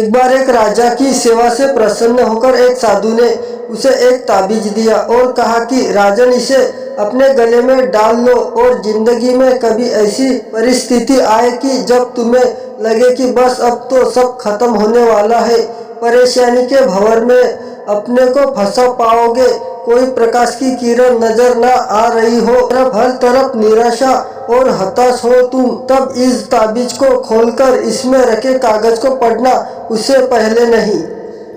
एक बार एक राजा की सेवा से प्रसन्न होकर एक साधु ने उसे एक ताबीज दिया और कहा कि राजन, इसे अपने गले में डाल लो और जिंदगी में कभी ऐसी परिस्थिति आए कि जब तुम्हें लगे कि बस अब तो सब खत्म होने वाला है, परेशानी के भंवर में अपने को फंसा पाओगे, कोई प्रकाश की किरण नजर न आ रही हो, हर तरफ निराशा और हताश हो तुम, तब इस ताबीज को खोलकर इसमें रखे कागज को पढ़ना, उससे पहले नहीं।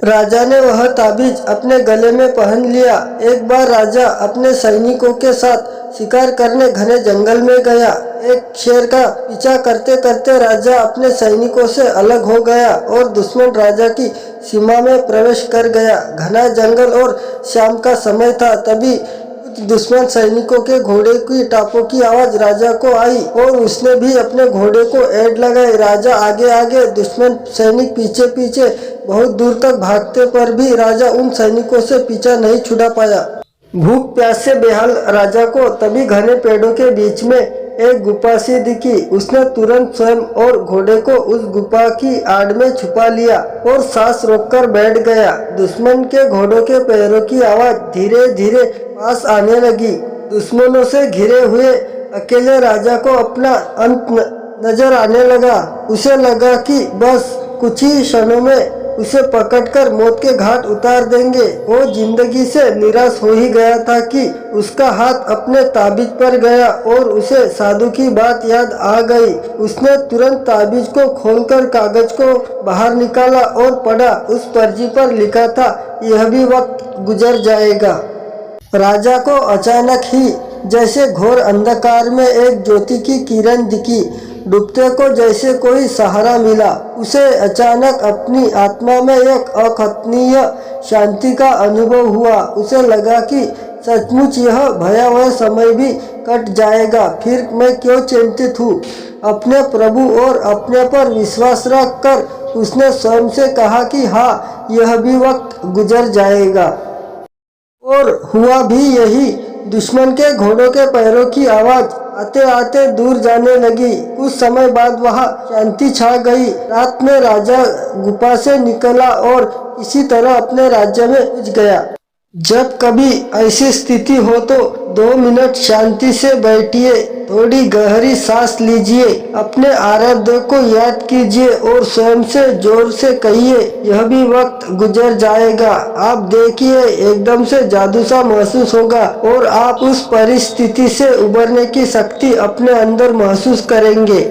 राजा ने वह ताबीज अपने गले में पहन लिया। एक बार राजा अपने सैनिकों के साथ शिकार करने घने जंगल में गया। एक शेर का पीछा करते करते राजा अपने सैनिकों से अलग हो गया और दुश्मन राजा की सीमा में प्रवेश कर गया। घना जंगल और शाम का समय था। तभी कुछ दुश्मन सैनिकों के घोड़े की टापों की आवाज राजा को आई और उसने भी अपने घोड़े को ऐड लगाई। राजा आगे आगे, दुश्मन सैनिक पीछे पीछे। बहुत दूर तक भागते पर भी राजा उन सैनिकों से पीछा नहीं छुड़ा पाया। भूख प्यास से बेहाल राजा को तभी घने पेड़ों के बीच में एक गुफा सी दिखी। उसने तुरंत स्वयं और घोड़े को उस गुफा की आड़ में छुपा लिया और सांस रोककर बैठ गया। दुश्मन के घोड़ों के पैरों की आवाज धीरे धीरे पास आने लगी। दुश्मनों से घिरे हुए अकेले राजा को अपना अंत नजर आने लगा। उसे लगा कि बस कुछ ही क्षणों में उसे पकड़कर मौत के घाट उतार देंगे। वो जिंदगी से निराश हो ही गया था कि उसका हाथ अपने ताबीज पर गया और उसे साधु की बात याद आ गई। उसने तुरंत ताबीज को खोलकर कागज को बाहर निकाला और पढ़ा। उस पर्ची पर लिखा था, यह भी वक्त गुजर जाएगा। राजा को अचानक ही जैसे घोर अंधकार में एक ज्योति की किरण दिखी। डूबते को जैसे कोई सहारा मिला। उसे अचानक अपनी आत्मा में एक अकथनीय शांति का अनुभव हुआ। उसे लगा कि सचमुच यह भयावह समय भी कट जाएगा। फिर मैं क्यों चिंतित हूँ। अपने प्रभु और अपने पर विश्वास रख कर उसने स्वयं से कहा कि हाँ, यह भी वक्त गुजर जाएगा। और हुआ भी यही। दुश्मन के घोड़ों के पैरों की आवाज आते आते दूर जाने लगी। कुछ समय बाद वहां शांति छा गई। रात में राजा गुफा से निकला और इसी तरह अपने राज्य में पहुंच गया। जब कभी ऐसी स्थिति हो तो 2 मिनट शांति से बैठिए, थोड़ी गहरी सांस लीजिए, अपने आराध्य को याद कीजिए और स्वयं से जोर से कहिए, यह भी वक्त गुजर जाएगा। आप देखिए, एकदम से जादू सा महसूस होगा और आप उस परिस्थिति से उबरने की शक्ति अपने अंदर महसूस करेंगे।